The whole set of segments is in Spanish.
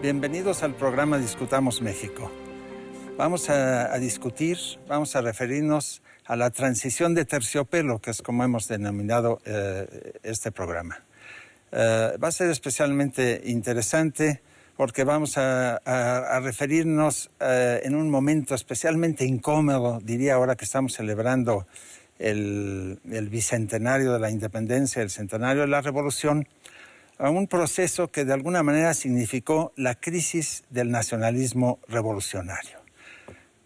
Bienvenidos al programa Discutamos México. Vamos a discutir, vamos a referirnos a la transición de terciopelo, que es como hemos denominado este programa. Va a ser especialmente interesante porque vamos a referirnos en un momento especialmente incómodo, diría ahora que estamos celebrando el bicentenario de la independencia, el centenario de la revolución, a un proceso que de alguna manera significó la crisis del nacionalismo revolucionario.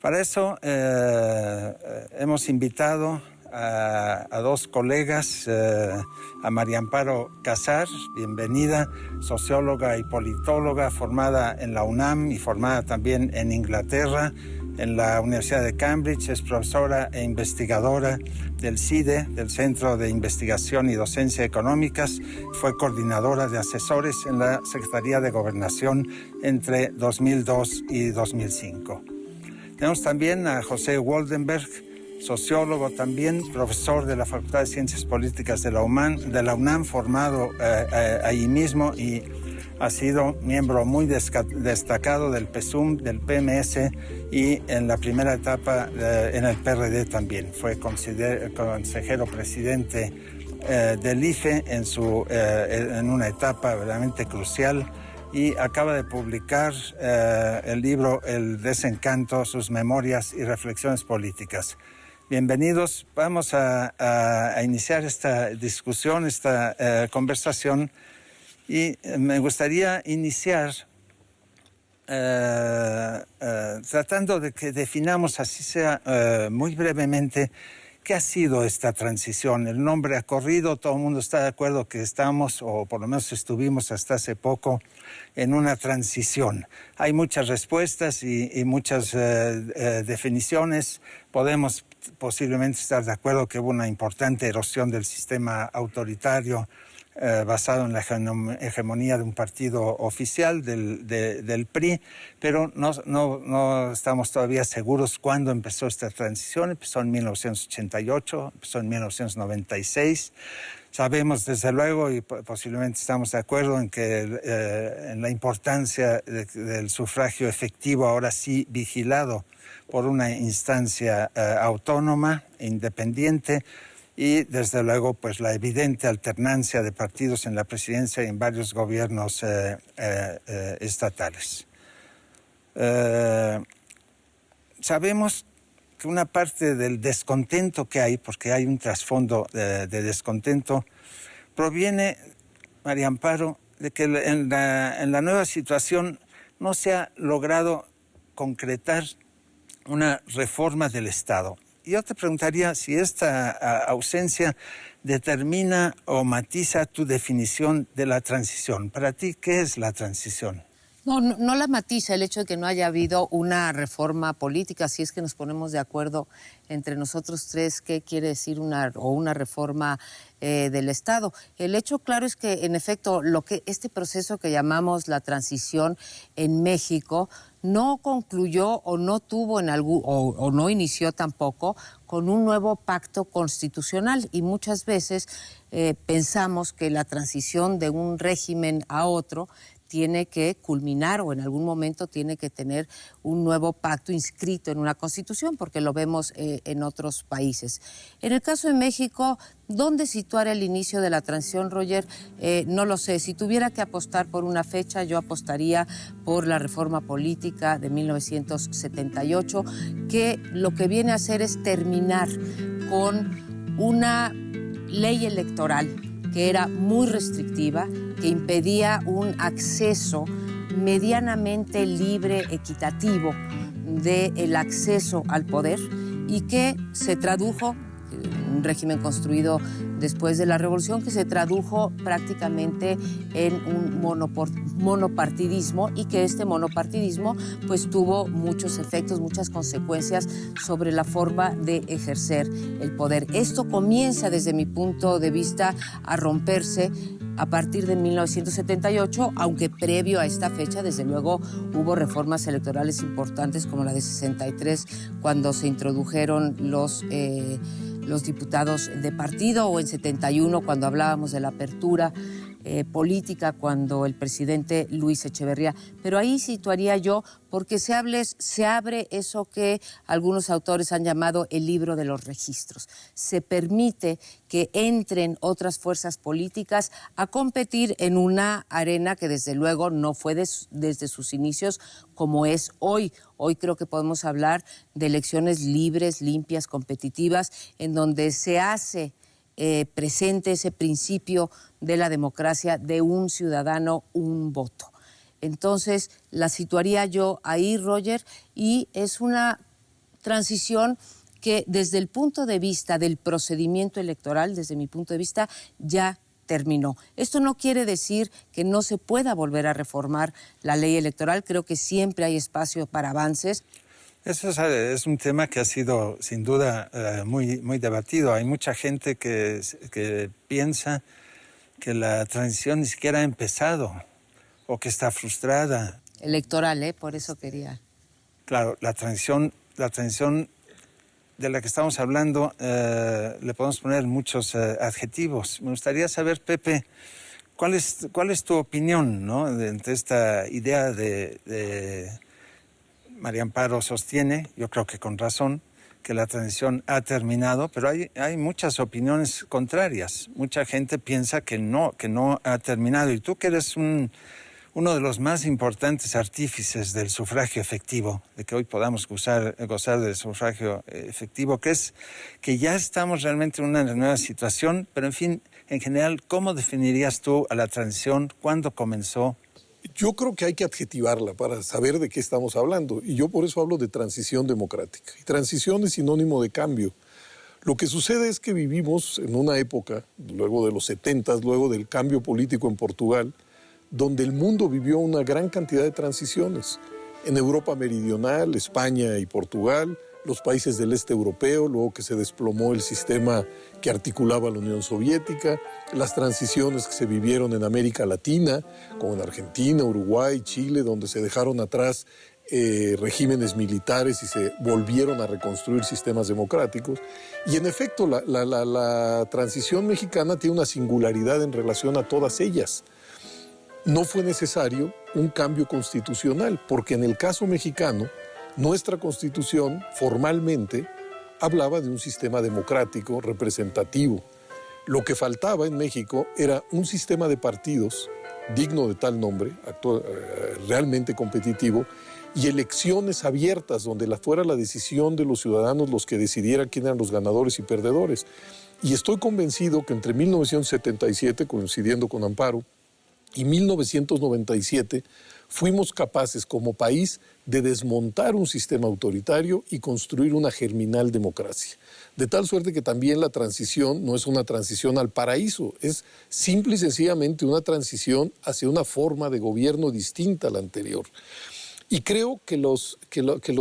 Para eso hemos invitado a dos colegas, a María Amparo Casar, bienvenida, socióloga y politóloga, formada en la UNAM y formada también en Inglaterra, en la Universidad de Cambridge. Es profesora e investigadora del CIDE, del Centro de Investigación y Docencia Económicas. Fue coordinadora de asesores en la Secretaría de Gobernación entre 2002 y 2005. Tenemos también a José Woldenberg, sociólogo también, profesor de la Facultad de Ciencias Políticas de la UNAM, formado ahí mismo y ha sido miembro muy destacado del PSUM, del PMS y en la primera etapa en el PRD también. Fue consejero presidente del IFE en una etapa verdaderamente crucial y acaba de publicar el libro El desencanto, sus memorias y reflexiones políticas. Bienvenidos. Vamos a iniciar esta discusión, esta conversación. Y me gustaría iniciar tratando de que definamos, así sea muy brevemente, qué ha sido esta transición. El nombre ha corrido, todo el mundo está de acuerdo que estamos, o por lo menos estuvimos hasta hace poco, en una transición. Hay muchas respuestas y muchas definiciones. Podemos posiblemente estar de acuerdo que hubo una importante erosión del sistema autoritario, basado en la hegemonía de un partido oficial del PRI, pero no estamos todavía seguros cuándo empezó esta transición. Empezó en 1988, empezó en 1996. Sabemos desde luego y posiblemente estamos de acuerdo en que en la importancia del sufragio efectivo, ahora sí vigilado por una instancia autónoma e independiente, y desde luego pues la evidente alternancia de partidos en la presidencia y en varios gobiernos estatales. Sabemos que una parte del descontento que hay, porque hay un trasfondo de descontento, proviene, María Amparo, de que en la nueva situación no se ha logrado concretar una reforma del Estado. Yo te preguntaría si esta ausencia determina o matiza tu definición de la transición. Para ti, ¿qué es la transición? No la matiza el hecho de que no haya habido una reforma política, si es que nos ponemos de acuerdo entre nosotros tres qué quiere decir una reforma del Estado. El hecho claro es que, en efecto, este proceso que llamamos la transición en México no concluyó o no tuvo o no inició tampoco con un nuevo pacto constitucional, y muchas veces pensamos que la transición de un régimen a otro tiene que culminar o en algún momento tiene que tener un nuevo pacto inscrito en una constitución, porque lo vemos en otros países. En el caso de México, ¿dónde situar el inicio de la transición, Roger? No lo sé. Si tuviera que apostar por una fecha, yo apostaría por la reforma política de 1978, que lo que viene a hacer es terminar con una ley electoral que era muy restrictiva, que impedía un acceso medianamente libre, equitativo del acceso al poder, y que se tradujo, un régimen construido después de la Revolución, que se tradujo prácticamente en un monopartidismo, y que este monopartidismo pues tuvo muchos efectos, muchas consecuencias sobre la forma de ejercer el poder. Esto comienza, desde mi punto de vista, a romperse a partir de 1978, aunque previo a esta fecha, desde luego, hubo reformas electorales importantes como la de 63, cuando se introdujeron los diputados de partido, o en 71, cuando hablábamos de la apertura política cuando el presidente Luis Echeverría. Pero ahí situaría yo, porque se abre eso que algunos autores han llamado el libro de los registros. Se permite que entren otras fuerzas políticas a competir en una arena que desde luego no fue desde sus inicios como es hoy. Hoy creo que podemos hablar de elecciones libres, limpias, competitivas, en donde se hace presente ese principio de la democracia de un ciudadano, un voto. Entonces, la situaría yo ahí, Roger, y es una transición que desde el punto de vista del procedimiento electoral, desde mi punto de vista, ya terminó. Esto no quiere decir que no se pueda volver a reformar la ley electoral. Creo que siempre hay espacio para avances. Eso es un tema que ha sido sin duda muy debatido. Hay mucha gente que piensa que la transición ni siquiera ha empezado o que está frustrada. Electoral, por eso quería. Claro, la transición de la que estamos hablando le podemos poner muchos adjetivos. Me gustaría saber, Pepe, ¿cuál es tu opinión, ¿no? de esta idea de María Amparo sostiene, yo creo que con razón, que la transición ha terminado, pero hay muchas opiniones contrarias. Mucha gente piensa que no ha terminado. Y tú que eres uno de los más importantes artífices del sufragio efectivo, de que hoy podamos gozar del sufragio efectivo, ¿crees que ya estamos realmente en una nueva situación? Pero en fin, en general, ¿cómo definirías tú a la transición? ¿Cuándo comenzó? Yo creo que hay que adjetivarla para saber de qué estamos hablando. Y yo por eso hablo de transición democrática. Y transición es sinónimo de cambio. Lo que sucede es que vivimos en una época, luego de los 70, luego del cambio político en Portugal, donde el mundo vivió una gran cantidad de transiciones. En Europa meridional, España y Portugal, los países del este europeo, luego que se desplomó el sistema que articulaba la Unión Soviética, las transiciones que se vivieron en América Latina, como en Argentina, Uruguay, Chile, donde se dejaron atrás regímenes militares y se volvieron a reconstruir sistemas democráticos. Y en efecto, la transición mexicana tiene una singularidad en relación a todas ellas. No fue necesario un cambio constitucional, porque en el caso mexicano, nuestra Constitución formalmente hablaba de un sistema democrático representativo. Lo que faltaba en México era un sistema de partidos digno de tal nombre, realmente competitivo, y elecciones abiertas donde fuera la decisión de los ciudadanos los que decidieran quién eran los ganadores y perdedores. Y estoy convencido que entre 1977, coincidiendo con Amparo, y 1997 fuimos capaces como país de desmontar un sistema autoritario y construir una germinal democracia. De tal suerte que también la transición no es una transición al paraíso, es simple y sencillamente una transición hacia una forma de gobierno distinta a la anterior. Y creo que los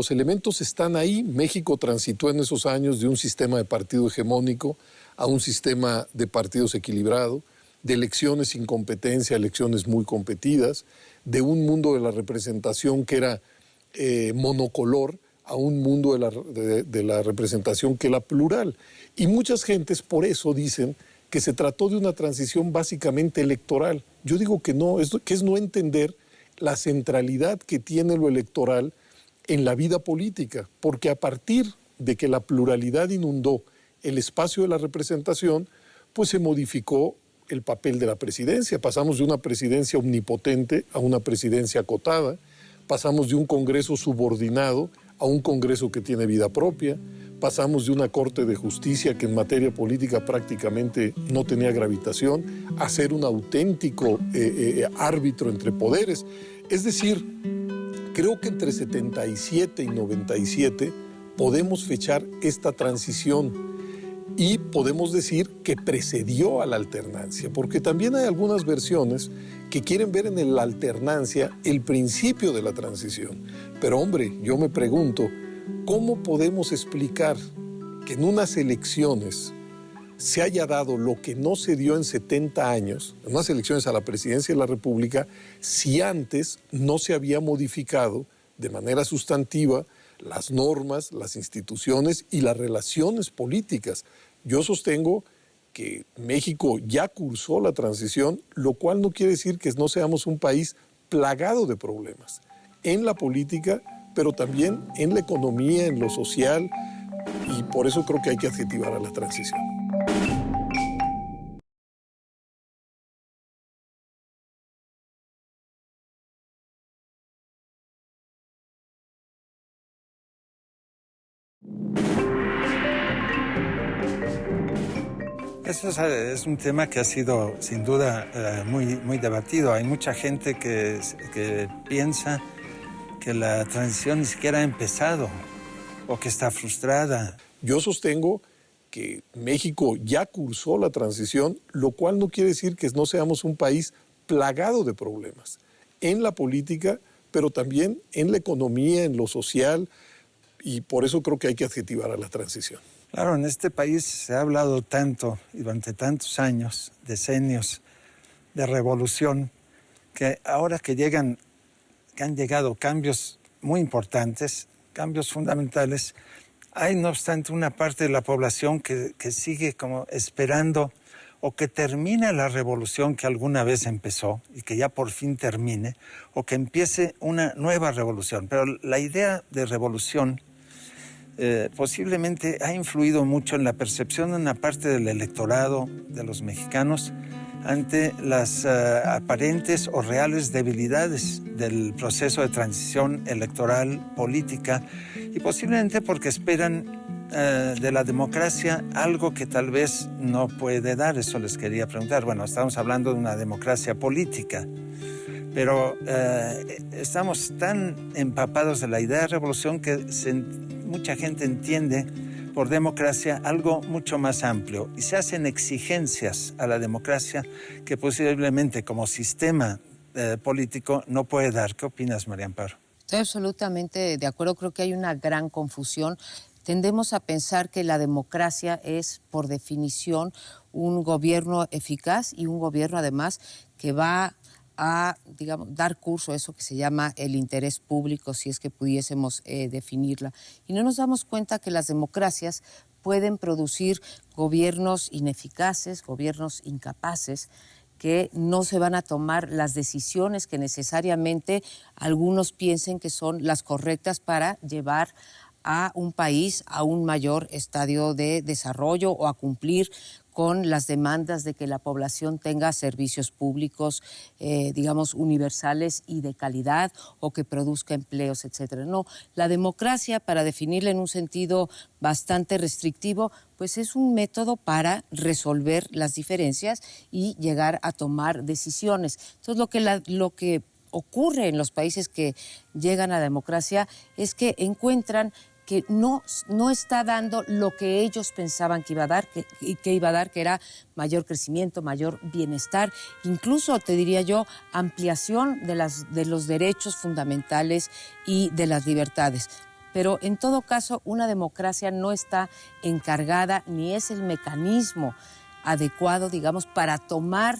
elementos están ahí. México transitó en esos años de un sistema de partido hegemónico a un sistema de partidos equilibrado, de elecciones sin competencia a elecciones muy competidas, de un mundo de la representación que era monocolor a un mundo de la representación que era plural. Y muchas gentes por eso dicen que se trató de una transición básicamente electoral. Yo digo que no, que es no entender la centralidad que tiene lo electoral en la vida política, porque a partir de que la pluralidad inundó el espacio de la representación, pues se modificó el papel de la presidencia. Pasamos de una presidencia omnipotente a una presidencia acotada, pasamos de un Congreso subordinado a un Congreso que tiene vida propia, pasamos de una Corte de Justicia que en materia política prácticamente no tenía gravitación a ser un auténtico árbitro entre poderes. Es decir, creo que entre 77 y 97 podemos fechar esta transición. Y podemos decir que precedió a la alternancia, porque también hay algunas versiones que quieren ver en la alternancia el principio de la transición. Pero hombre, yo me pregunto, ¿cómo podemos explicar que en unas elecciones se haya dado lo que no se dio en 70 años, en unas elecciones a la presidencia de la República, si antes no se había modificado de manera sustantiva las normas, las instituciones y las relaciones políticas? Yo sostengo que México ya cursó la transición, lo cual no quiere decir que no seamos un país plagado de problemas en la política, pero también en la economía, en lo social, y por eso creo que hay que adjetivar a la transición. Eso es un tema que ha sido sin duda muy debatido. Hay mucha gente que piensa que la transición ni siquiera ha empezado o que está frustrada. Yo sostengo que México ya cursó la transición, lo cual no quiere decir que no seamos un país plagado de problemas en la política, pero también en la economía, en lo social, y por eso creo que hay que adjetivar a la transición. Claro, en este país se ha hablado tanto y durante tantos años, decenios de revolución, que ahora que han llegado cambios muy importantes, cambios fundamentales, hay no obstante una parte de la población que sigue como esperando o que termine la revolución que alguna vez empezó y que ya por fin termine, o que empiece una nueva revolución. Pero la idea de revolución posiblemente ha influido mucho en la percepción de una parte del electorado de los mexicanos ante las aparentes o reales debilidades del proceso de transición electoral política, y posiblemente porque esperan de la democracia algo que tal vez no puede dar. Eso les quería preguntar. Bueno, estamos hablando de una democracia política, pero estamos tan empapados de la idea de revolución que mucha gente entiende por democracia algo mucho más amplio y se hacen exigencias a la democracia que posiblemente como sistema político no puede dar. ¿Qué opinas, María Amparo? Estoy absolutamente de acuerdo, creo que hay una gran confusión. Tendemos a pensar que la democracia es, por definición, un gobierno eficaz y un gobierno, además, que va a, digamos, dar curso a eso que se llama el interés público, si es que pudiésemos definirla. Y no nos damos cuenta que las democracias pueden producir gobiernos ineficaces, gobiernos incapaces, que no se van a tomar las decisiones que necesariamente algunos piensen que son las correctas para llevar a un país a un mayor estadio de desarrollo o a cumplir con las demandas de que la población tenga servicios públicos, digamos, universales y de calidad, o que produzca empleos, etcétera. No, la democracia, para definirla en un sentido bastante restrictivo, pues es un método para resolver las diferencias y llegar a tomar decisiones. Entonces, lo que ocurre en los países que llegan a la democracia es que encuentran que no está dando lo que ellos pensaban que iba a dar, que era mayor crecimiento, mayor bienestar, incluso, te diría yo, ampliación de los derechos fundamentales y de las libertades. Pero en todo caso, una democracia no está encargada ni es el mecanismo adecuado, digamos, para tomar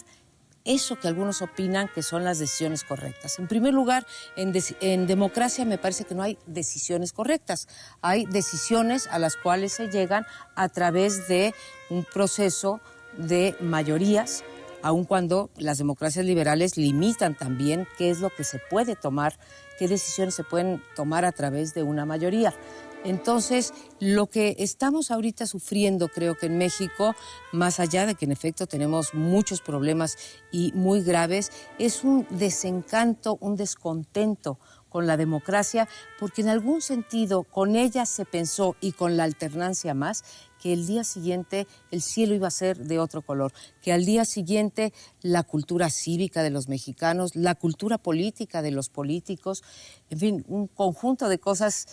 eso que algunos opinan que son las decisiones correctas. En primer lugar, en democracia me parece que no hay decisiones correctas. Hay decisiones a las cuales se llegan a través de un proceso de mayorías, aun cuando las democracias liberales limitan también qué es lo que se puede tomar, qué decisiones se pueden tomar a través de una mayoría. Entonces, lo que estamos ahorita sufriendo, creo que en México, más allá de que en efecto tenemos muchos problemas y muy graves, es un desencanto, un descontento con la democracia, porque en algún sentido con ella se pensó, y con la alternancia más, que el día siguiente el cielo iba a ser de otro color, que al día siguiente la cultura cívica de los mexicanos, la cultura política de los políticos, en fin, un conjunto de cosas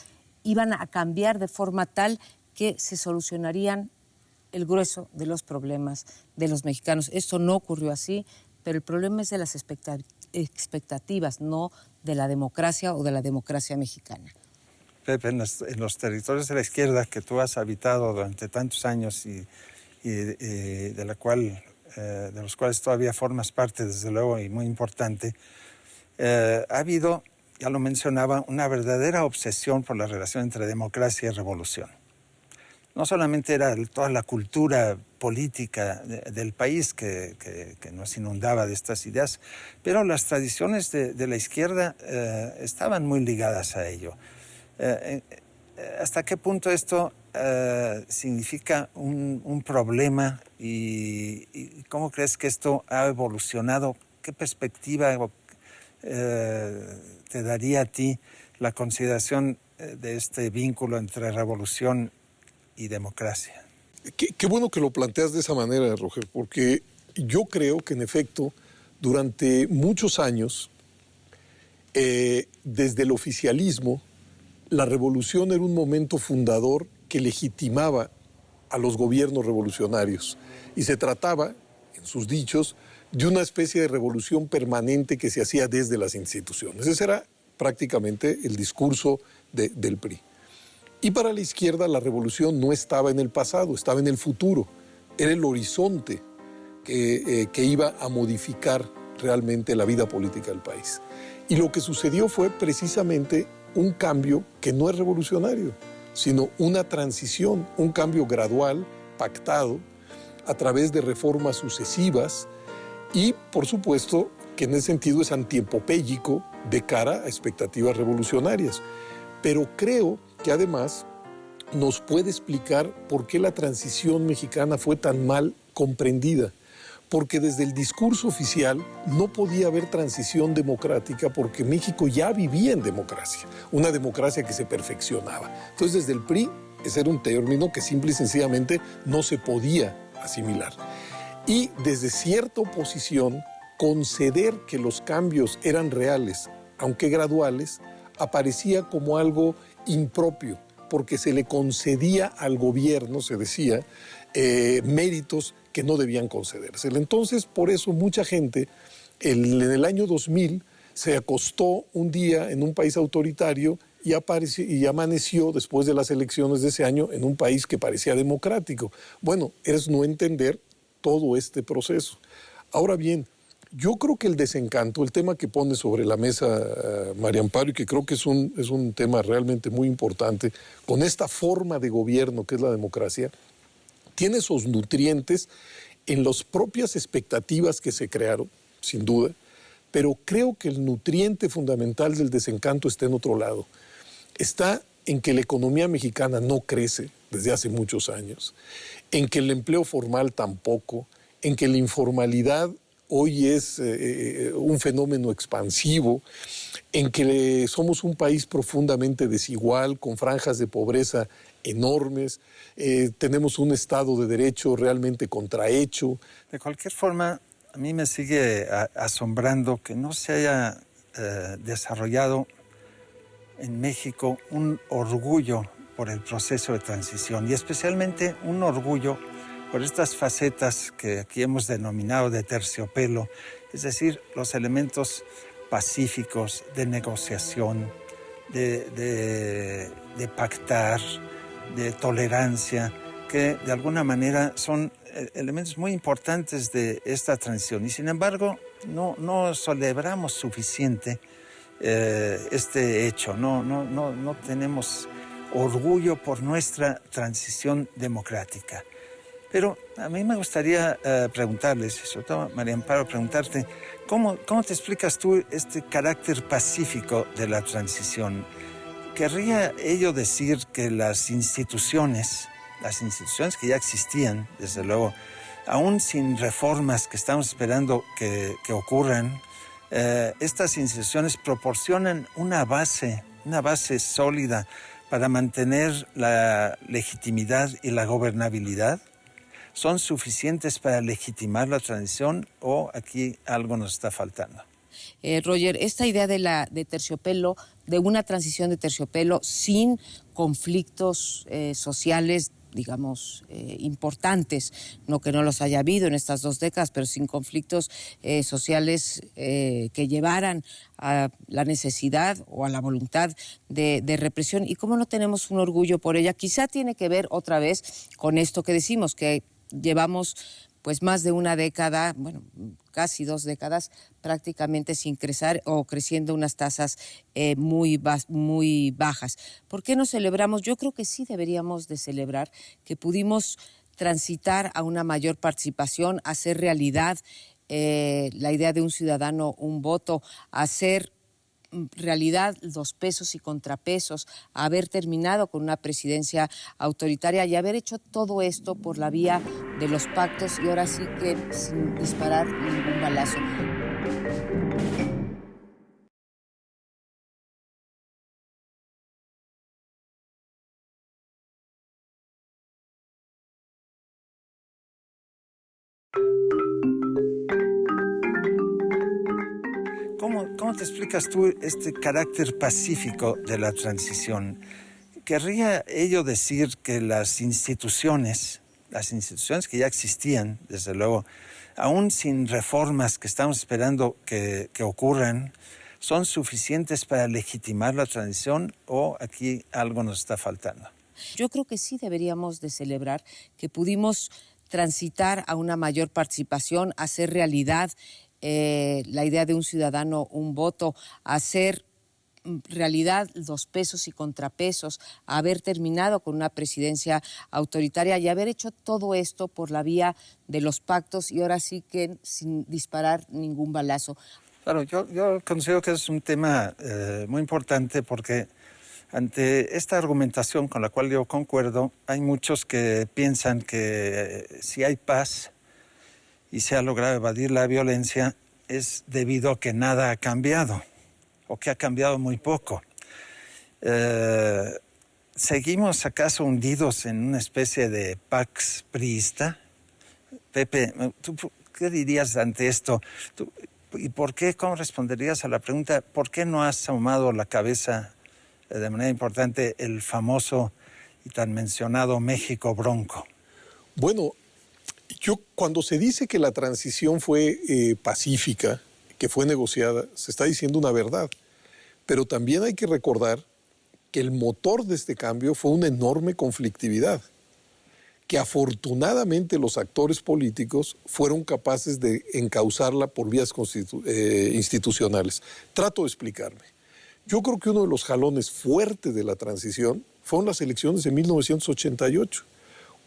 iban a cambiar de forma tal que se solucionarían el grueso de los problemas de los mexicanos. Esto no ocurrió así, pero el problema es de las expectativas, no de la democracia o de la democracia mexicana. Pepe, en los territorios de la izquierda que tú has habitado durante tantos años y de los cuales todavía formas parte, desde luego, y muy importante, ha habido, ya lo mencionaba, una verdadera obsesión por la relación entre democracia y revolución. no solamente era toda la cultura política del país que nos inundaba de estas ideas, pero las tradiciones de la izquierda estaban muy ligadas a ello. ¿Hasta qué punto esto significa un problema y cómo crees que esto ha evolucionado? ¿Qué perspectiva te daría a ti la consideración de este vínculo entre revolución y democracia? Qué bueno que lo planteas de esa manera, Roger, porque yo creo que en efecto, durante muchos años, desde el oficialismo, la revolución era un momento fundador que legitimaba a los gobiernos revolucionarios. Y se trataba, en sus dichos, de una especie de revolución permanente que se hacía desde las instituciones. Ese era prácticamente el discurso del PRI. Y para la izquierda la revolución no estaba en el pasado, estaba en el futuro. Era el horizonte que iba a modificar realmente la vida política del país. Y lo que sucedió fue precisamente un cambio que no es revolucionario, sino una transición, un cambio gradual, pactado, a través de reformas sucesivas y, por supuesto, que en ese sentido es antiepopéyico de cara a expectativas revolucionarias. Pero creo que además nos puede explicar por qué la transición mexicana fue tan mal comprendida. Porque desde el discurso oficial no podía haber transición democrática porque México ya vivía en democracia, una democracia que se perfeccionaba. Entonces, desde el PRI, ese era un término que simple y sencillamente no se podía asimilar. Y desde cierta oposición, conceder que los cambios eran reales, aunque graduales, aparecía como algo impropio, porque se le concedía al gobierno, se decía, méritos que no debían concederse. Entonces, por eso mucha gente, en el año 2000, se acostó un día en un país autoritario y amaneció después de las elecciones de ese año en un país que parecía democrático. Bueno, es no entender todo este proceso. Ahora bien, yo creo que el desencanto, el tema que pone sobre la mesa María Amparo, y que creo que es un tema realmente muy importante, con esta forma de gobierno que es la democracia, tiene esos nutrientes en las propias expectativas que se crearon, sin duda, pero creo que el nutriente fundamental del desencanto está en otro lado. Está en que la economía mexicana no crece desde hace muchos años, en que el empleo formal tampoco, en que la informalidad hoy es un fenómeno expansivo, en que somos un país profundamente desigual, con franjas de pobreza enormes, tenemos un Estado de Derecho realmente contrahecho. De cualquier forma, a mí me sigue asombrando que no se haya desarrollado en México un orgullo por el proceso de transición y especialmente un orgullo por estas facetas que aquí hemos denominado de terciopelo, es decir, los elementos pacíficos de negociación, de pactar, de tolerancia, que de alguna manera son elementos muy importantes de esta transición. Y sin embargo, no celebramos suficiente este hecho, no tenemos orgullo por nuestra transición democrática. Pero a mí me gustaría preguntarles, sobre todo María Amparo, preguntarte, ¿cómo te explicas tú este carácter pacífico de la transición? ¿Querría ello decir que las instituciones que ya existían, desde luego, aún sin reformas que estamos esperando que ocurran, estas instituciones proporcionan una base sólida para mantener la legitimidad y la gobernabilidad? ¿Son suficientes para legitimar la transición o aquí algo nos está faltando? Roger, esta idea de terciopelo, de una transición de terciopelo sin conflictos sociales, digamos, importantes, no que no los haya habido en estas 2 décadas, pero sin conflictos sociales que llevaran a la necesidad o a la voluntad de represión. ¿Y cómo no tenemos un orgullo por ella? Quizá tiene que ver otra vez con esto que decimos, que llevamos pues más de una década, bueno, casi 2 décadas, prácticamente sin crecer o creciendo unas tasas muy bajas. ¿Por qué no celebramos? Yo creo que sí deberíamos de celebrar que pudimos transitar a una mayor participación, hacer realidad la idea de un ciudadano, un voto, hacer realidad los pesos y contrapesos, haber terminado con una presidencia autoritaria y haber hecho todo esto por la vía de los pactos y ahora sí que sin disparar ningún balazo. ¿Cómo te explicas tú este carácter pacífico de la transición? ¿Querría ello decir que las instituciones que ya existían, desde luego, aún sin reformas que estamos esperando que ocurran, son suficientes para legitimar la transición o aquí algo nos está faltando? Yo creo que sí deberíamos de celebrar que pudimos transitar a una mayor participación, hacer realidad la idea de un ciudadano, un voto, hacer realidad los pesos y contrapesos, haber terminado con una presidencia autoritaria y haber hecho todo esto por la vía de los pactos y ahora sí que sin disparar ningún balazo. Claro, yo considero que es un tema muy importante porque ante esta argumentación con la cual yo concuerdo, hay muchos que piensan que si hay paz y se ha logrado evadir la violencia es debido a que nada ha cambiado o que ha cambiado muy poco. ¿Seguimos acaso hundidos en una especie de pax priista? Pepe, ¿tú qué dirías ante esto? ¿Y por qué? ¿Cómo responderías a la pregunta? ¿Por qué no has asomado la cabeza de manera importante el famoso y tan mencionado México bronco? Bueno, cuando se dice que la transición fue pacífica, que fue negociada, se está diciendo una verdad. Pero también hay que recordar que el motor de este cambio fue una enorme conflictividad, que afortunadamente los actores políticos fueron capaces de encauzarla por vías institucionales. Trato de explicarme. Yo creo que uno de los jalones fuertes de la transición fueron las elecciones de 1988.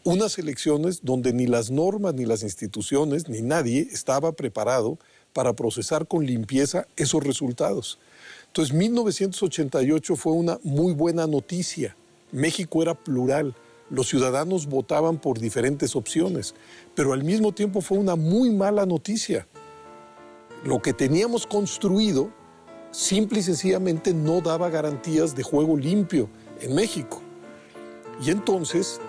Unas elecciones donde ni las normas, ni las instituciones, ni nadie estaba preparado para procesar con limpieza esos resultados. Entonces, 1988 fue una muy buena noticia. México era plural, los ciudadanos votaban por diferentes opciones, pero al mismo tiempo fue una muy mala noticia. Lo que teníamos construido, simple y sencillamente, no daba garantías de juego limpio en México. Y entonces,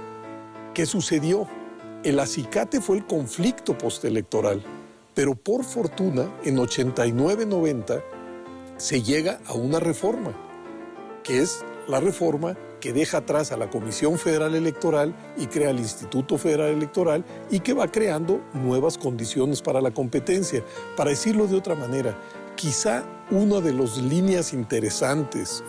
¿qué sucedió? El acicate fue el conflicto postelectoral, pero por fortuna, en 89-90, se llega a una reforma, que es la reforma que deja atrás a la Comisión Federal Electoral y crea el Instituto Federal Electoral y que va creando nuevas condiciones para la competencia. Para decirlo de otra manera, quizá una de las líneas interesantes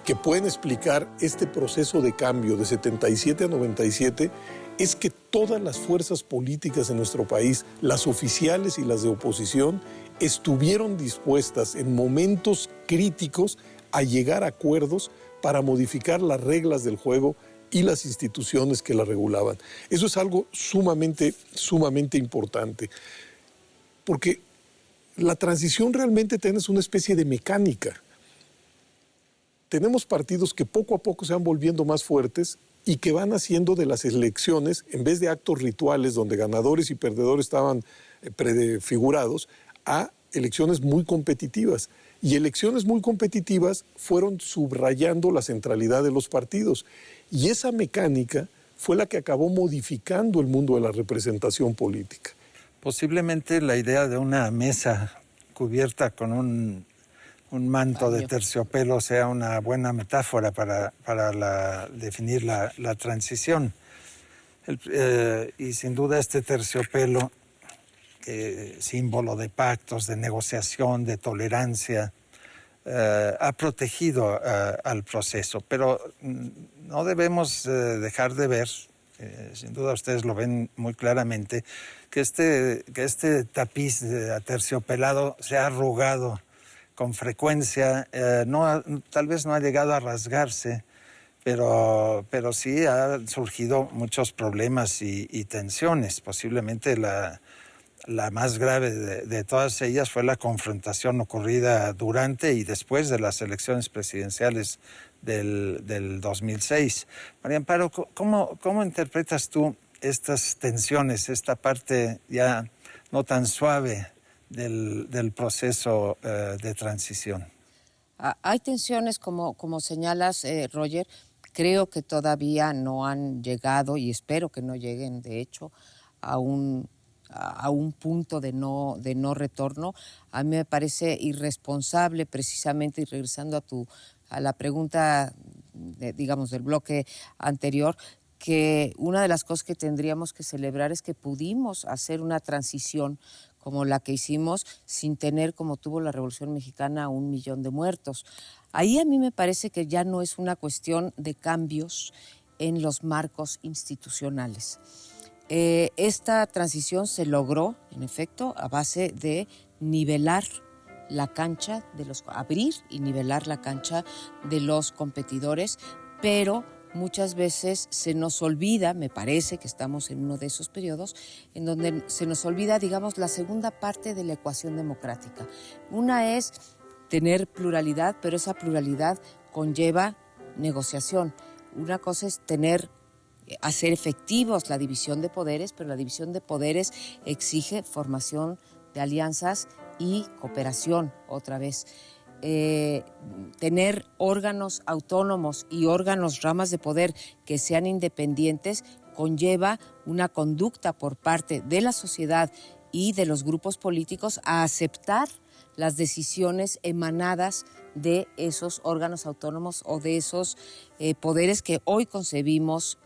que pueden explicar este proceso de cambio de 77 a 97 es que todas las fuerzas políticas en nuestro país, las oficiales y las de oposición, estuvieron dispuestas en momentos críticos a llegar a acuerdos para modificar las reglas del juego y las instituciones que la regulaban. Eso es algo sumamente importante, porque la transición realmente tenés una especie de mecánica. Tenemos partidos que poco a poco se van volviendo más fuertes y que van haciendo de las elecciones, en vez de actos rituales donde ganadores y perdedores estaban prefigurados, a elecciones muy competitivas. Y elecciones muy competitivas fueron subrayando la centralidad de los partidos. Y esa mecánica fue la que acabó modificando el mundo de la representación política. Posiblemente la idea de una mesa cubierta con un manto de terciopelo sea una buena metáfora para definir la transición. Y sin duda este terciopelo, símbolo de pactos, de negociación, de tolerancia, ha protegido al proceso. Pero no debemos dejar de ver sin duda ustedes lo ven muy claramente, que este tapiz de aterciopelado se ha arrugado con frecuencia, tal vez no ha llegado a rasgarse, pero sí han surgido muchos problemas y tensiones. Posiblemente la más grave de todas ellas fue la confrontación ocurrida durante y después de las elecciones presidenciales del 2006. María Amparo, ¿cómo interpretas tú estas tensiones, esta parte ya no tan suave del proceso de transición? Hay tensiones, como señalas, Roger. Creo que todavía no han llegado, y espero que no lleguen, de hecho, a un punto de no retorno. A mí me parece irresponsable, precisamente, y regresando a la pregunta, digamos, del bloque anterior, que una de las cosas que tendríamos que celebrar es que pudimos hacer una transición como la que hicimos sin tener, como tuvo la Revolución Mexicana, 1 millón de muertos. Ahí a mí me parece que ya no es una cuestión de cambios en los marcos institucionales. Esta transición se logró, en efecto, a base de nivelar la cancha, abrir y nivelar la cancha de los competidores, pero muchas veces se nos olvida, me parece que estamos en uno de esos periodos, en donde se nos olvida, digamos, la segunda parte de la ecuación democrática. Una es tener pluralidad, pero esa pluralidad conlleva negociación. Una cosa es hacer efectivos la división de poderes, pero la división de poderes exige formación de alianzas y cooperación, otra vez. Tener órganos autónomos y ramas de poder que sean independientes conlleva una conducta por parte de la sociedad y de los grupos políticos a aceptar las decisiones emanadas de esos órganos autónomos o de esos poderes que hoy concebimos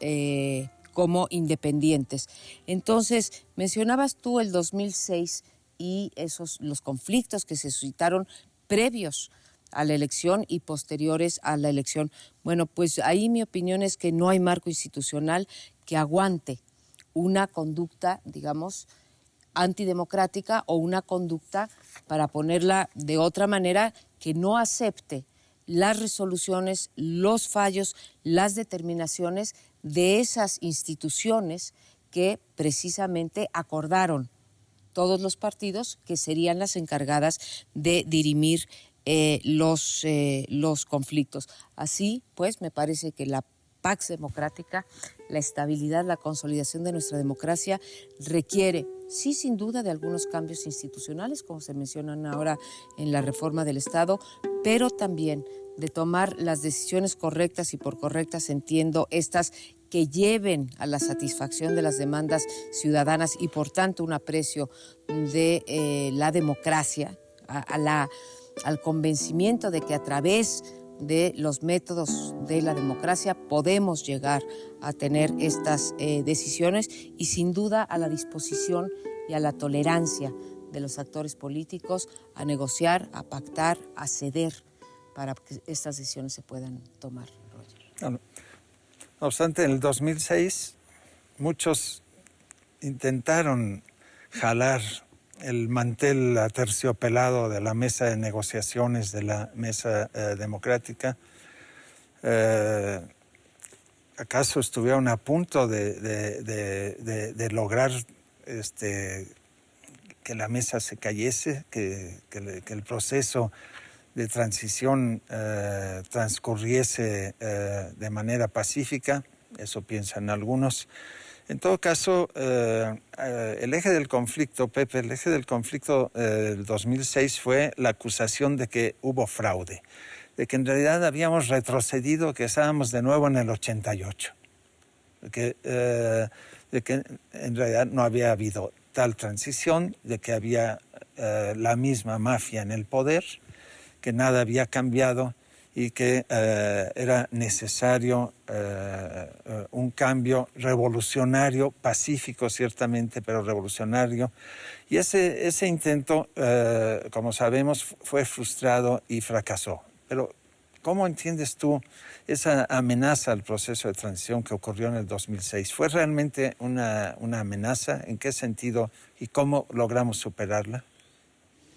como independientes. Entonces, mencionabas tú el 2006 y los conflictos que se suscitaron previos a la elección y posteriores a la elección. Bueno, pues ahí mi opinión es que no hay marco institucional que aguante una conducta, digamos, antidemocrática o una conducta, para ponerla de otra manera, que no acepte las resoluciones, los fallos, las determinaciones de esas instituciones que precisamente acordaron todos los partidos que serían las encargadas de dirimir los conflictos. Así, pues, me parece que la Pax Democrática, la estabilidad, la consolidación de nuestra democracia requiere, sí, sin duda, de algunos cambios institucionales, como se mencionan ahora en la reforma del Estado, pero también de tomar las decisiones correctas, y por correctas entiendo estas que lleven a la satisfacción de las demandas ciudadanas y por tanto un aprecio de la democracia, al convencimiento de que a través de los métodos de la democracia podemos llegar a tener estas decisiones, y sin duda a la disposición y a la tolerancia de los actores políticos a negociar, a pactar, a ceder para que estas decisiones se puedan tomar. No obstante, en el 2006 muchos intentaron jalar el mantel aterciopelado de la mesa de negociaciones, de la mesa democrática. ¿Acaso estuvieron a punto de lograr que la mesa se cayese, que el proceso de transición transcurriese de manera pacífica? Eso piensan algunos. En todo caso, el eje del conflicto, Pepe, el eje del conflicto del 2006 fue la acusación de que hubo fraude, de que en realidad habíamos retrocedido, que estábamos de nuevo en el 88, de que en realidad no había habido tal transición, de que había la misma mafia en el poder, que nada había cambiado y que era necesario un cambio revolucionario, pacífico ciertamente, pero revolucionario. Y ese intento, como sabemos, fue frustrado y fracasó. Pero ¿Cómo entiendes tú esa amenaza al proceso de transición que ocurrió en el 2006? ¿Fue realmente una amenaza? ¿En qué sentido? ¿Y cómo logramos superarla?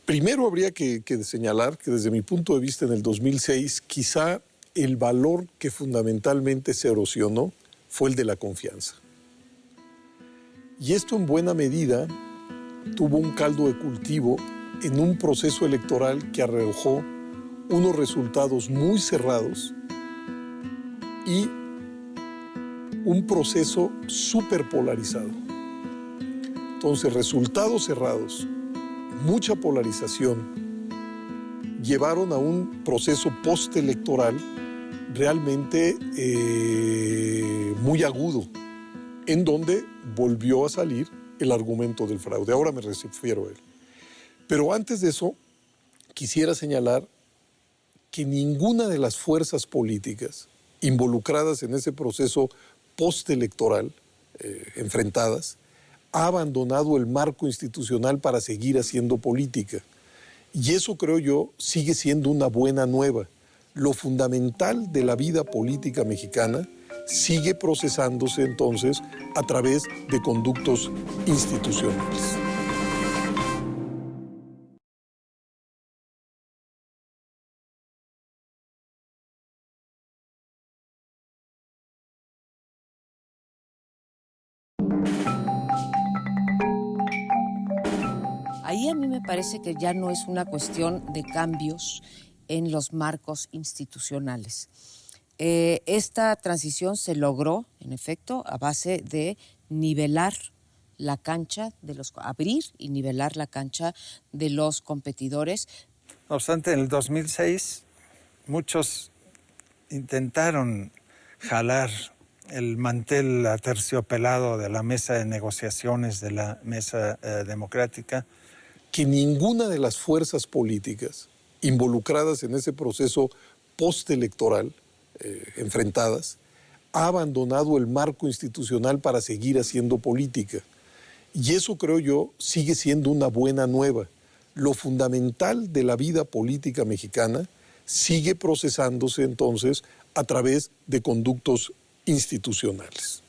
Primero habría que señalar que desde mi punto de vista en el 2006 quizá el valor que fundamentalmente se erosionó fue el de la confianza. Y esto en buena medida tuvo un caldo de cultivo en un proceso electoral que arrojó unos resultados muy cerrados y un proceso súper polarizado. Entonces, resultados cerrados, mucha polarización, llevaron a un proceso postelectoral realmente muy agudo, en donde volvió a salir el argumento del fraude. Ahora me refiero a él. Pero antes de eso, quisiera señalar que ninguna de las fuerzas políticas involucradas en ese proceso postelectoral, enfrentadas, ha abandonado el marco institucional para seguir haciendo política. Y eso, creo yo, sigue siendo una buena nueva. Lo fundamental de la vida política mexicana sigue procesándose entonces a través de conductos institucionales. Ahí a mí me parece que ya no es una cuestión de cambios en los marcos institucionales. Esta transición se logró, en efecto, a base de nivelar la cancha, abrir y nivelar la cancha de los competidores. No obstante, en el 2006 muchos intentaron jalar el mantel aterciopelado de la mesa de negociaciones, de la mesa democrática. Que ninguna de las fuerzas políticas involucradas en ese proceso postelectoral, enfrentadas, ha abandonado el marco institucional para seguir haciendo política. Y eso, creo yo, sigue siendo una buena nueva. Lo fundamental de la vida política mexicana sigue procesándose entonces a través de conductos institucionales.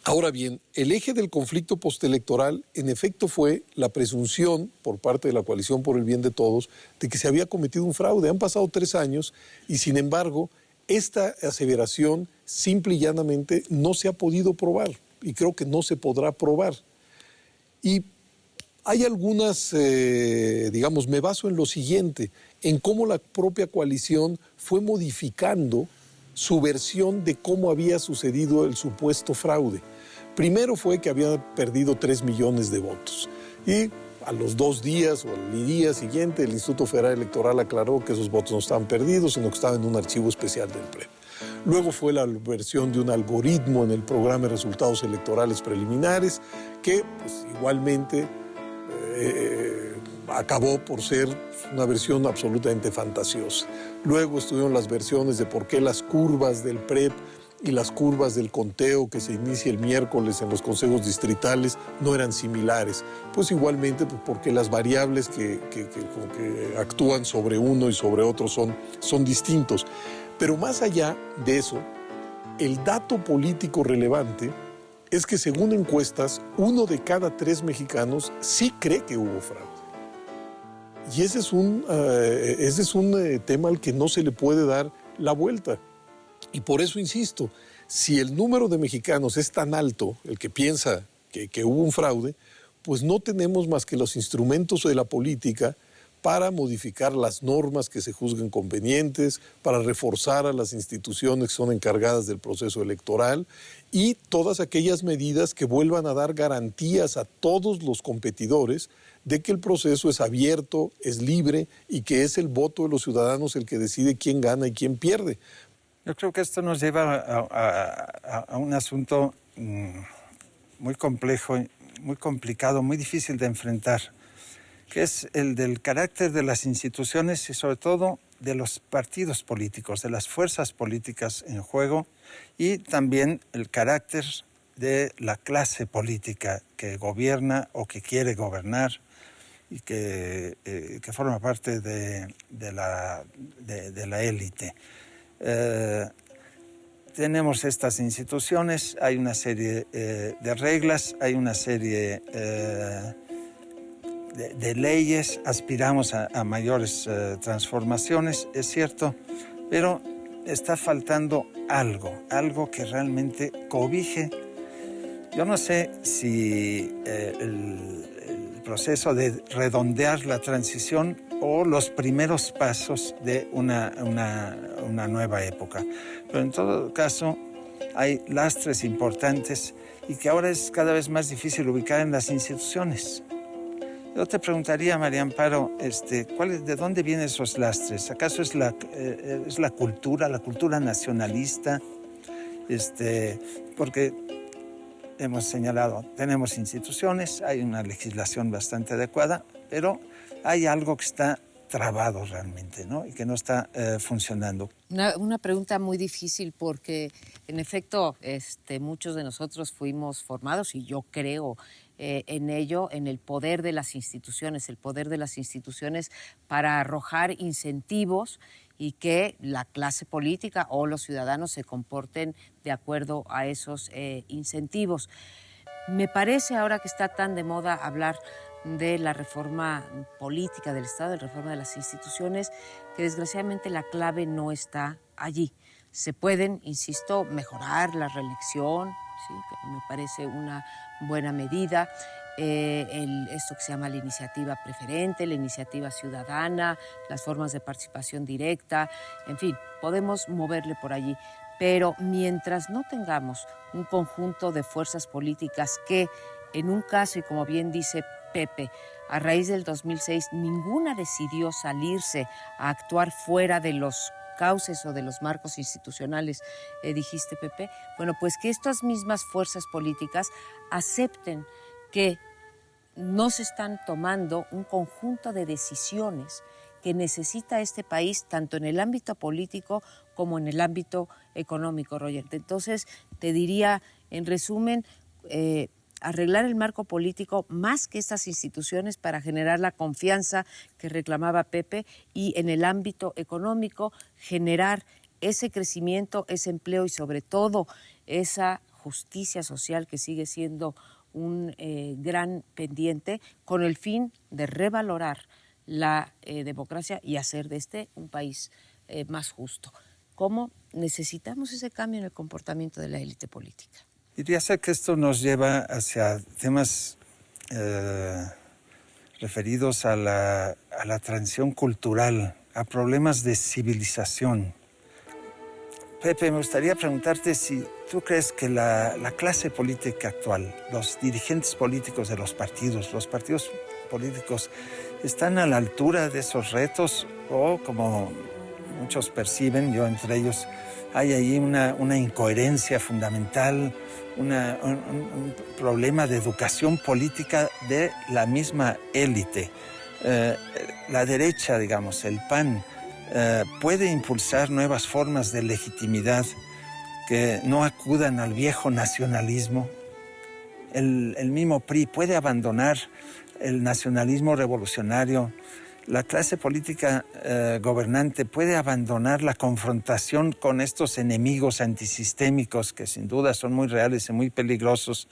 Ahora bien, el eje del conflicto postelectoral, en efecto, fue la presunción por parte de la Coalición por el Bien de Todos de que se había cometido un fraude. Han pasado 3 años y, sin embargo, esta aseveración simple y llanamente no se ha podido probar y creo que no se podrá probar. Y hay algunas, me baso en lo siguiente, en cómo la propia coalición fue modificando su versión de cómo había sucedido el supuesto fraude. Primero fue que había perdido 3 millones de votos y a los 2 días o al día siguiente el Instituto Federal Electoral aclaró que esos votos no estaban perdidos, sino que estaban en un archivo especial del PREP. Luego fue la versión de un algoritmo en el programa de resultados electorales preliminares que pues, igualmente acabó por ser una versión absolutamente fantasiosa. Luego estuvieron las versiones de por qué las curvas del PREP y las curvas del conteo que se inicia el miércoles en los consejos distritales no eran similares. Pues igualmente porque las variables que actúan sobre uno y sobre otro son distintos. Pero más allá de eso, el dato político relevante es que según encuestas, 1 de cada 3 mexicanos sí cree que hubo fraude. Y ese es un tema al que no se le puede dar la vuelta. Y por eso insisto, si el número de mexicanos es tan alto, el que piensa que hubo un fraude, pues no tenemos más que los instrumentos de la política para modificar las normas que se juzguen convenientes, para reforzar a las instituciones que son encargadas del proceso electoral y todas aquellas medidas que vuelvan a dar garantías a todos los competidores de que el proceso es abierto, es libre y que es el voto de los ciudadanos el que decide quién gana y quién pierde. Yo creo que esto nos lleva a un asunto muy complejo, muy complicado, muy difícil de enfrentar, que es el del carácter de las instituciones y sobre todo de los partidos políticos, de las fuerzas políticas en juego y también el carácter de la clase política que gobierna o que quiere gobernar y que forma parte de la élite. Tenemos estas instituciones, hay una serie de reglas, hay una serie de leyes, aspiramos a mayores transformaciones, es cierto, pero está faltando algo que realmente cobije. Yo no sé si el proceso de redondear la transición o los primeros pasos de una nueva época. Pero en todo caso hay lastres importantes y que ahora es cada vez más difícil ubicar en las instituciones. Yo te preguntaría, María Amparo, ¿de dónde vienen esos lastres? ¿Acaso es la cultura nacionalista? Porque hemos señalado, tenemos instituciones, hay una legislación bastante adecuada, pero hay algo que está trabado realmente, ¿no? Y que no está funcionando. Una pregunta muy difícil porque, en efecto, muchos de nosotros fuimos formados, y yo creo en ello, en el poder de las instituciones para arrojar incentivos y que la clase política o los ciudadanos se comporten de acuerdo a esos incentivos. Me parece, ahora que está tan de moda hablar de la reforma política del Estado, de la reforma de las instituciones, que desgraciadamente la clave no está allí. Se pueden, insisto, mejorar la reelección, ¿sí? Que me parece una buena medida. Esto que se llama la iniciativa preferente, la iniciativa ciudadana, las formas de participación directa, en fin, podemos moverle por allí. Pero mientras no tengamos un conjunto de fuerzas políticas que, en un caso, y como bien dice Pepe, a raíz del 2006, ninguna decidió salirse a actuar fuera de los cauces o de los marcos institucionales, dijiste, Pepe. Bueno, pues que estas mismas fuerzas políticas acepten que no se están tomando un conjunto de decisiones que necesita este país, tanto en el ámbito político como en el ámbito económico, Roger. Entonces, te diría, en resumen, arreglar el marco político más que estas instituciones para generar la confianza que reclamaba Pepe, y en el ámbito económico generar ese crecimiento, ese empleo y sobre todo esa justicia social que sigue siendo un gran pendiente, con el fin de revalorar la democracia y hacer de un país más justo. ¿Cómo necesitamos ese cambio en el comportamiento de la élite política? Diría ser que esto nos lleva hacia temas referidos a la transición cultural, a problemas de civilización. Pepe, me gustaría preguntarte si tú crees que la clase política actual, los dirigentes políticos de los partidos políticos, están a la altura de esos retos o, como muchos perciben, yo entre ellos, hay ahí una incoherencia fundamental, un problema de educación política de la misma élite. La derecha, digamos, el PAN, puede impulsar nuevas formas de legitimidad que no acudan al viejo nacionalismo. El mismo PRI puede abandonar el nacionalismo revolucionario. La clase política gobernante puede abandonar la confrontación con estos enemigos antisistémicos que sin duda son muy reales y muy peligrosos,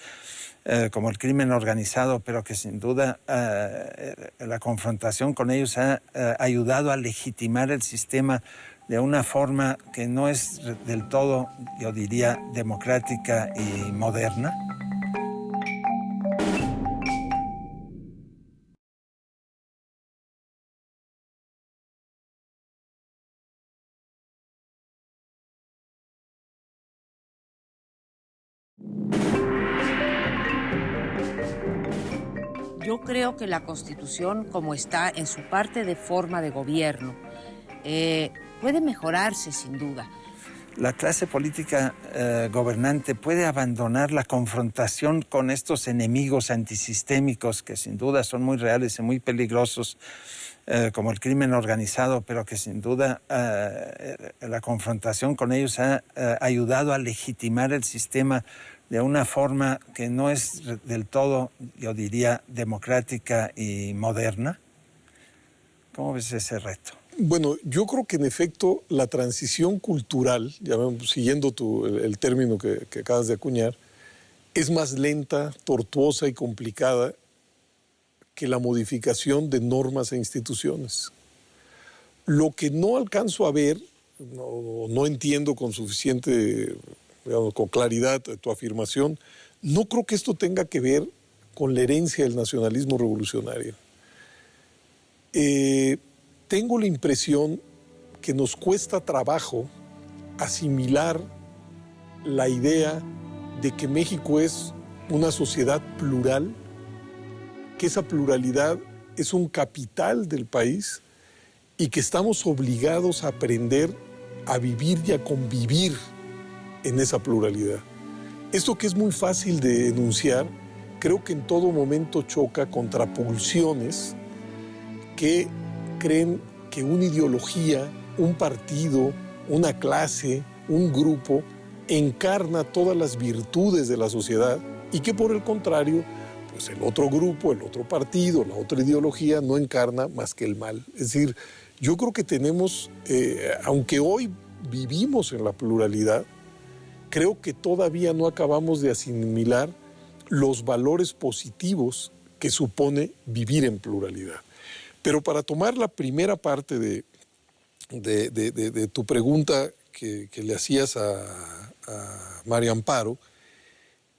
como el crimen organizado, pero que sin duda la confrontación con ellos ha ayudado a legitimar el sistema de una forma que no es del todo, yo diría, democrática y moderna. Yo creo que la Constitución, como está en su parte de forma de gobierno, puede mejorarse sin duda. La clase política gobernante puede abandonar la confrontación con estos enemigos antisistémicos que sin duda son muy reales y muy peligrosos, como el crimen organizado, pero que sin duda la confrontación con ellos ha ayudado a legitimar el sistema de una forma que no es del todo, yo diría, democrática y moderna. ¿Cómo ves ese reto? Bueno, yo creo que en efecto la transición cultural, siguiendo el término que acabas de acuñar, es más lenta, tortuosa y complicada que la modificación de normas e instituciones. Lo que no alcanzo a ver, no entiendo con suficiente, digamos, con claridad tu afirmación, no creo que esto tenga que ver con la herencia del nacionalismo revolucionario. Tengo la impresión que nos cuesta trabajo asimilar la idea de que México es una sociedad plural, que esa pluralidad es un capital del país y que estamos obligados a aprender a vivir y a convivir en esa pluralidad. Esto que es muy fácil de enunciar, creo que en todo momento choca contra pulsiones que creen que una ideología, un partido, una clase, un grupo encarna todas las virtudes de la sociedad y que por el contrario, pues el otro grupo, el otro partido, la otra ideología no encarna más que el mal. Es decir, yo creo que tenemos, aunque hoy vivimos en la pluralidad, creo que todavía no acabamos de asimilar los valores positivos que supone vivir en pluralidad. Pero para tomar la primera parte de tu pregunta que le hacías a María Amparo,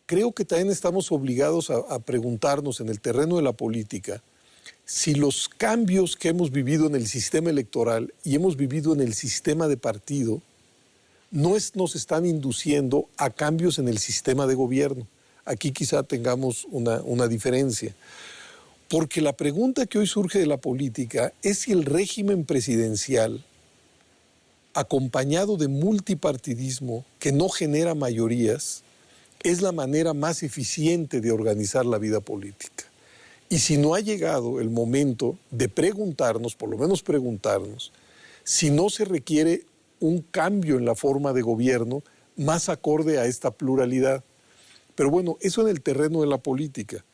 creo que también estamos obligados a preguntarnos en el terreno de la política si los cambios que hemos vivido en el sistema electoral y hemos vivido en el sistema de partido nos están induciendo a cambios en el sistema de gobierno. Aquí quizá tengamos una diferencia. Porque la pregunta que hoy surge de la política es si el régimen presidencial, acompañado de multipartidismo que no genera mayorías, es la manera más eficiente de organizar la vida política. Y si no ha llegado el momento de preguntarnos, por lo menos preguntarnos, si no se requiere un cambio en la forma de gobierno más acorde a esta pluralidad. Pero bueno, eso en el terreno de la política.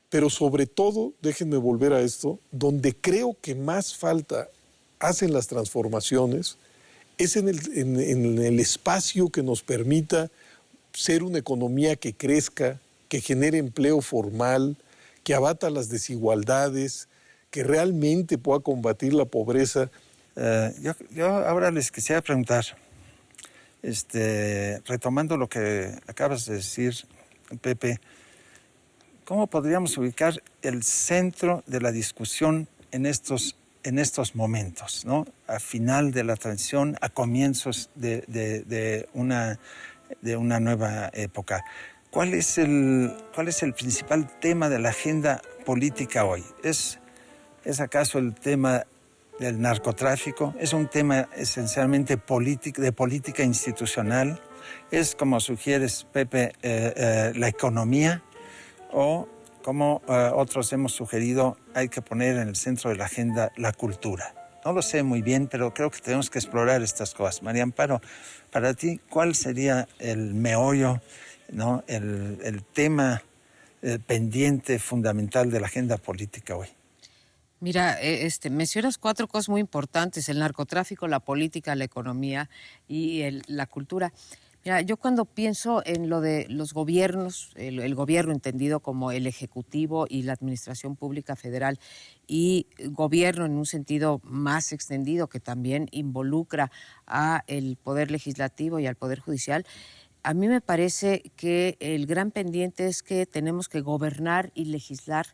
Pero sobre todo, déjenme volver a esto, donde creo que más falta hacen las transformaciones es en el espacio que nos permita ser una economía que crezca, que genere empleo formal, que abata las desigualdades, que realmente pueda combatir la pobreza. Yo ahora les quisiera preguntar, retomando lo que acabas de decir, Pepe, ¿cómo podríamos ubicar el centro de la discusión en estos momentos, ¿no? A final de la transición, a comienzos de una nueva época? ¿Cuál es el principal tema de la agenda política hoy? ¿Es acaso el tema del narcotráfico? ¿Es un tema esencialmente de política institucional? ¿Es, como sugieres, Pepe, la economía? O, como otros hemos sugerido, hay que poner en el centro de la agenda la cultura. No lo sé muy bien, pero creo que tenemos que explorar estas cosas. María Amparo, para ti, ¿cuál sería el meollo, ¿no? el tema pendiente fundamental de la agenda política hoy? Mira, mencionas 4 cosas muy importantes: el narcotráfico, la política, la economía y la cultura. Mira, yo cuando pienso en lo de los gobiernos, el gobierno entendido como el Ejecutivo y la Administración Pública Federal, y gobierno en un sentido más extendido que también involucra a el Poder Legislativo y al Poder Judicial, a mí me parece que el gran pendiente es que tenemos que gobernar y legislar,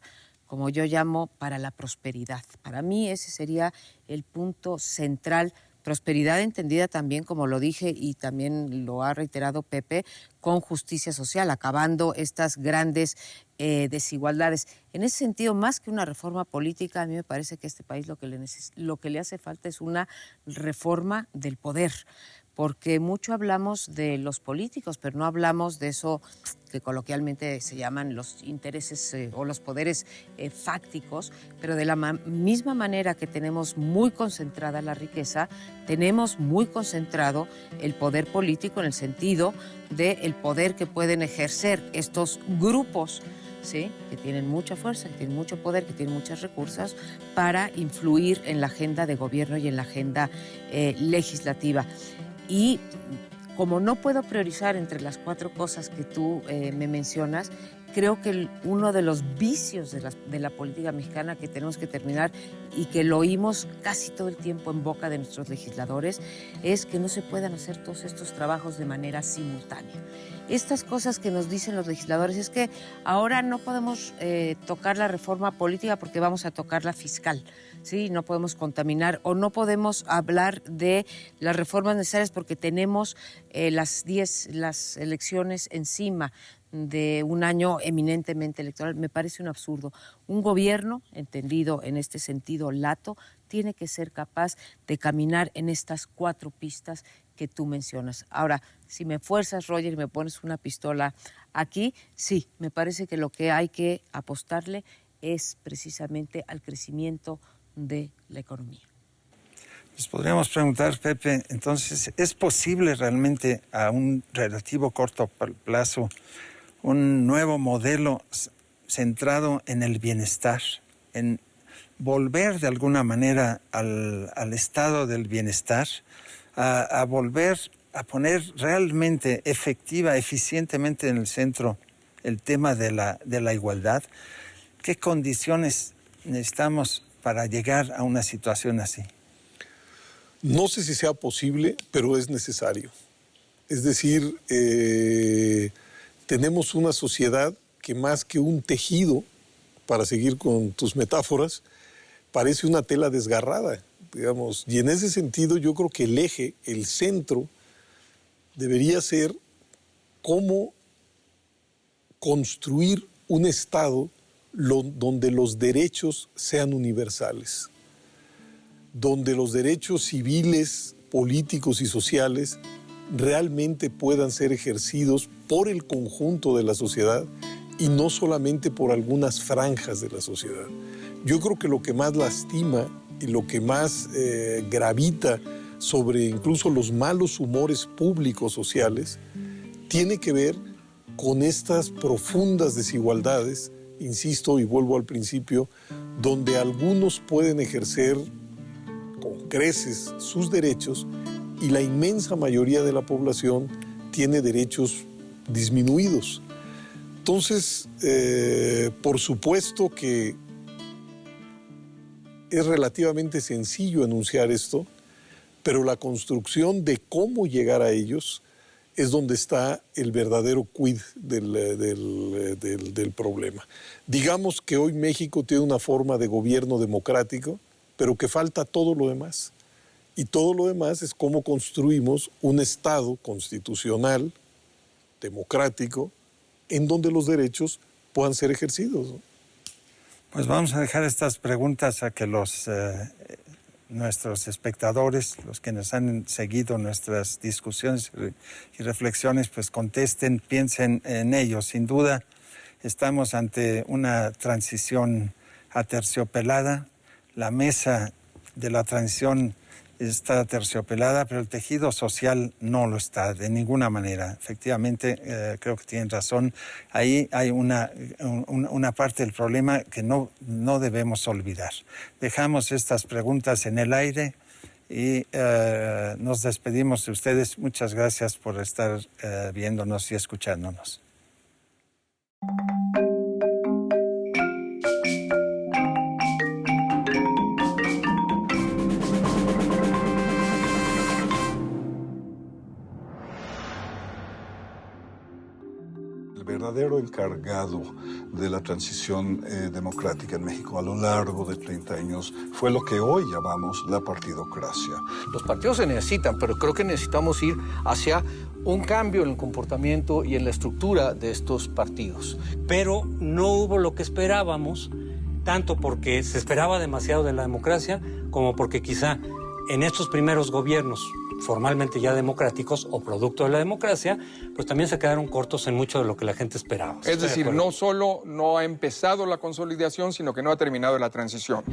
como yo llamo, para la prosperidad. Para mí ese sería el punto central. Prosperidad entendida también, como lo dije y también lo ha reiterado Pepe, con justicia social, acabando estas grandes desigualdades. En ese sentido, más que una reforma política, a mí me parece que a este país lo que le hace falta es una reforma del poder, porque mucho hablamos de los políticos, pero no hablamos de eso que coloquialmente se llaman los intereses o los poderes fácticos, pero de la misma manera que tenemos muy concentrada la riqueza, tenemos muy concentrado el poder político en el sentido del poder que pueden ejercer estos grupos ¿sí?, que tienen mucha fuerza, que tienen mucho poder, que tienen muchos recursos para influir en la agenda de gobierno y en la agenda legislativa. Y como no puedo priorizar entre las 4 cosas que tú me mencionas, creo que uno de los vicios de la política mexicana que tenemos que terminar y que lo oímos casi todo el tiempo en boca de nuestros legisladores es que no se puedan hacer todos estos trabajos de manera simultánea. Estas cosas que nos dicen los legisladores es que ahora no podemos tocar la reforma política porque vamos a tocar la fiscal, ¿sí? No podemos contaminar o no podemos hablar de las reformas necesarias porque tenemos las elecciones encima de un año eminentemente electoral. Me parece un absurdo. Un gobierno, entendido en este sentido lato, tiene que ser capaz de caminar en estas 4 pistas que tú mencionas. Ahora, si me fuerzas, Roger, y me pones una pistola aquí, sí, me parece que lo que hay que apostarle es precisamente al crecimiento de la economía. Nos podríamos preguntar, Pepe, entonces, ¿es posible realmente a un relativo corto plazo un nuevo modelo centrado en el bienestar, en volver de alguna manera al estado del bienestar, a volver a poner realmente eficientemente en el centro el tema de la igualdad? ¿Qué condiciones necesitamos para llegar a una situación así? No sé si sea posible, pero es necesario. Es decir, tenemos una sociedad que más que un tejido, para seguir con tus metáforas, parece una tela desgarrada, digamos. Y en ese sentido yo creo que el eje, el centro, debería ser cómo construir un Estado donde los derechos sean universales, donde los derechos civiles, políticos y sociales realmente puedan ser ejercidos por el conjunto de la sociedad y no solamente por algunas franjas de la sociedad. Yo creo que lo que más lastima y lo que más gravita sobre incluso los malos humores públicos sociales tiene que ver con estas profundas desigualdades, insisto y vuelvo al principio, donde algunos pueden ejercer con creces sus derechos y la inmensa mayoría de la población tiene derechos disminuidos. Entonces, por supuesto que es relativamente sencillo enunciar esto, pero la construcción de cómo llegar a ellos es donde está el verdadero quid del problema. Digamos que hoy México tiene una forma de gobierno democrático, pero que falta todo lo demás. Y todo lo demás es cómo construimos un Estado constitucional, democrático, en donde los derechos puedan ser ejercidos, ¿no? Pues vamos a dejar estas preguntas a que nuestros espectadores, los que nos han seguido nuestras discusiones y reflexiones, pues contesten, piensen en ello. Sin duda, estamos ante una transición aterciopelada. La mesa de la transición está aterciopelada, pero el tejido social no lo está de ninguna manera. Efectivamente, creo que tienen razón. Ahí hay una parte del problema que no debemos olvidar. Dejamos estas preguntas en el aire y nos despedimos de ustedes. Muchas gracias por estar viéndonos y escuchándonos. El verdadero encargado de la transición democrática en México a lo largo de 30 años fue lo que hoy llamamos la partidocracia. Los partidos se necesitan, pero creo que necesitamos ir hacia un cambio en el comportamiento y en la estructura de estos partidos. Pero no hubo lo que esperábamos, tanto porque se esperaba demasiado de la democracia, como porque quizá en estos primeros gobiernos formalmente ya democráticos o producto de la democracia, pues también se quedaron cortos en mucho de lo que la gente esperaba. Es decir, no solo no ha empezado la consolidación, sino que no ha terminado la transición.